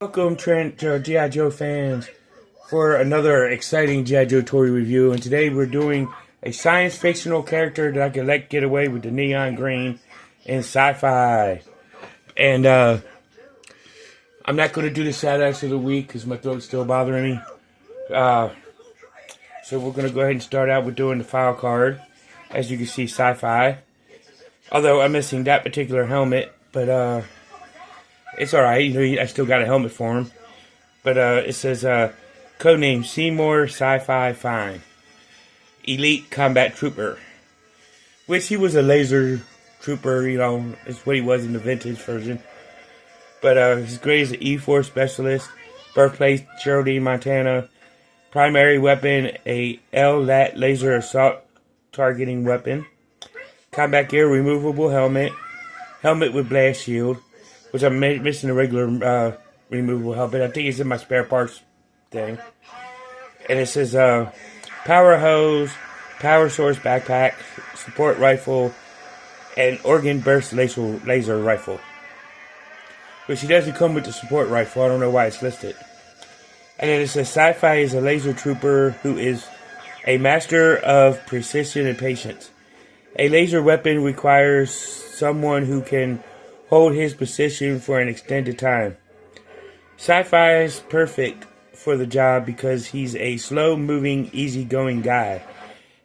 Welcome, Trent, to G.I. Joe fans, for another exciting G.I. Joe toy review. And today we're doing a science fictional character that I can let get away with the neon green in Sci-Fi. And I'm not going to do the sad acts of the week because my throat's still bothering me. So we're going to go ahead and start out with doing the file card. As you can see, Sci-Fi. Although I'm missing that particular helmet, but it's alright, I still got a helmet for him. But it says, codename Seymour Sci-Fi Fine. Elite Combat Trooper. Which he was a laser trooper, is what he was in the vintage version. But his grade is an E4 specialist. Birthplace, Geraldine, Montana. Primary weapon, a LLAT laser assault targeting weapon. Combat gear, removable helmet. Helmet with blast shield. Which I'm missing a regular removable helmet. I think it's in my spare parts thing. And it says power hose, power source backpack, support rifle, and organ burst laser rifle. Which he doesn't come with the support rifle. I don't know why it's listed. And then it says Sci-Fi is a laser trooper who is a master of precision and patience. A laser weapon requires someone who can hold his position for an extended time. Sci-Fi is perfect for the job because he's a slow-moving, easy-going guy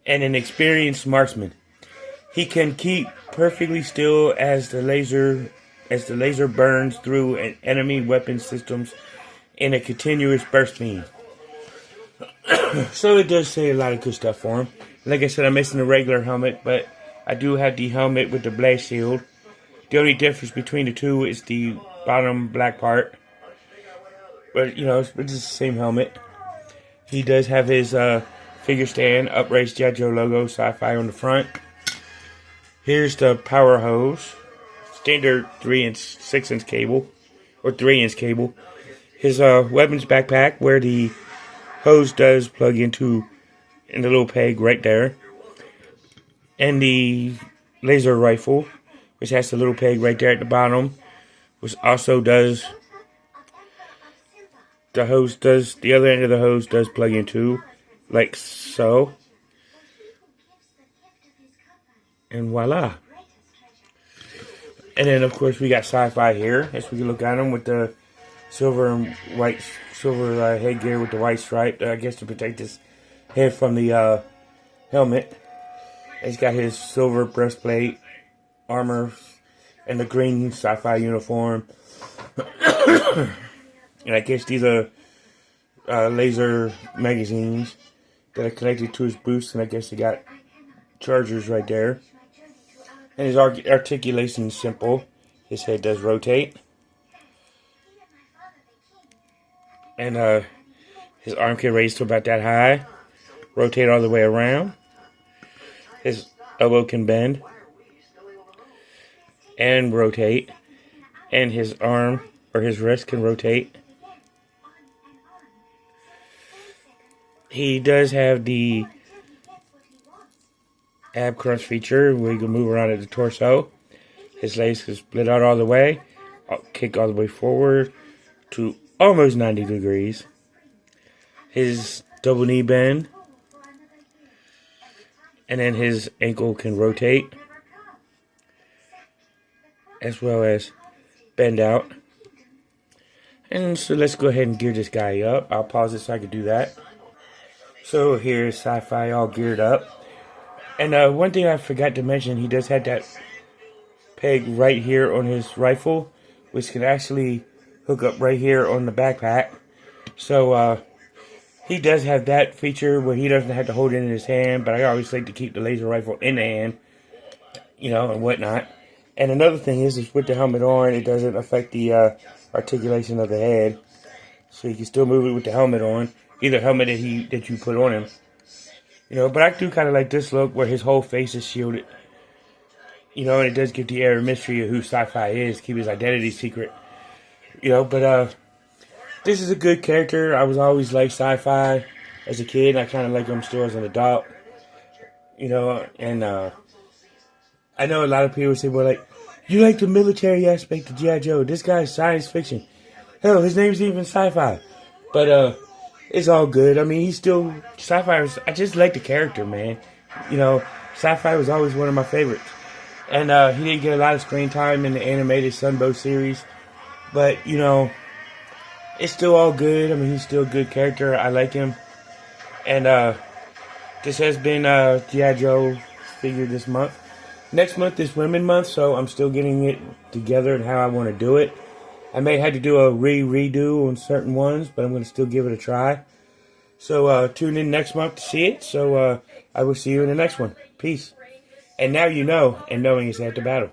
and an experienced marksman. He can keep perfectly still as the laser burns through enemy weapon systems in a continuous burst beam. So it does say a lot of good stuff for him. Like I said, I'm missing the regular helmet, but I do have the helmet with the blast shield. The only difference between the two is the bottom black part. But, it's just the same helmet. He does have his figure stand, upraised G.I. Joe logo, Sci-Fi on the front. Here's the power hose. Standard 3-inch, 6-inch cable. Or 3-inch cable. His weapons backpack, where the hose does plug into in the little peg right there. And the laser rifle, which has the little peg right there at the bottom, which also does, the other end of the hose does plug into, like so. And voila. And then, of course, we got Sci-Fi here, as we can look at him with the silver headgear with the white stripe, I guess to protect his head from the helmet. He's got his silver breastplate, armor, and the green Sci-Fi uniform. And I guess these are laser magazines that are connected to his boost, and I guess they got chargers right there. And his articulation is simple. His head does rotate. And his arm can raise to about that high. Rotate all the way around. His elbow can bend. And rotate. And his arm or his wrist can rotate. He does have the ab crunch feature where you can move around at the torso. His legs can split out all the way. Kick all the way forward to almost 90 degrees. His double knee bend. And then his ankle can rotate. As well as bend out. And so let's go ahead and gear this guy up. I'll pause it so I can do that. So here's Sci-Fi all geared up. And one thing I forgot to mention, he does have that peg right here on his rifle, which can actually hook up right here on the backpack. So he does have that feature where he doesn't have to hold it in his hand, but I always like to keep the laser rifle in the hand, and whatnot. And another thing is with the helmet on, it doesn't affect the articulation of the head. So you can still move it with the helmet on. Either helmet that you put on him. But I do kind of like this look where his whole face is shielded. And it does give the air of mystery of who Sci-Fi is, keep his identity secret. But this is a good character. I was always like Sci-Fi as a kid. I kind of like him still as an adult. And I know a lot of people say, well, like, you like the military aspect of G.I. Joe. This guy's science fiction. Hell, his name's even Sci-fi. But it's all good. I mean, he's still Sci-fi. I just like the character, man. You know, Sci-fi was always one of my favorites, and he didn't get a lot of screen time in the animated Sunbow series. But you know, it's still all good. I mean, he's still a good character. I like him, and this has been G.I. Joe figure this month. Next month is Women Month, so I'm still getting it together and how I want to do it. I may have to do a redo on certain ones, but I'm going to still give it a try. So tune in next month to see it. So I will see you in the next one. Peace. And now you know, and knowing is half the battle.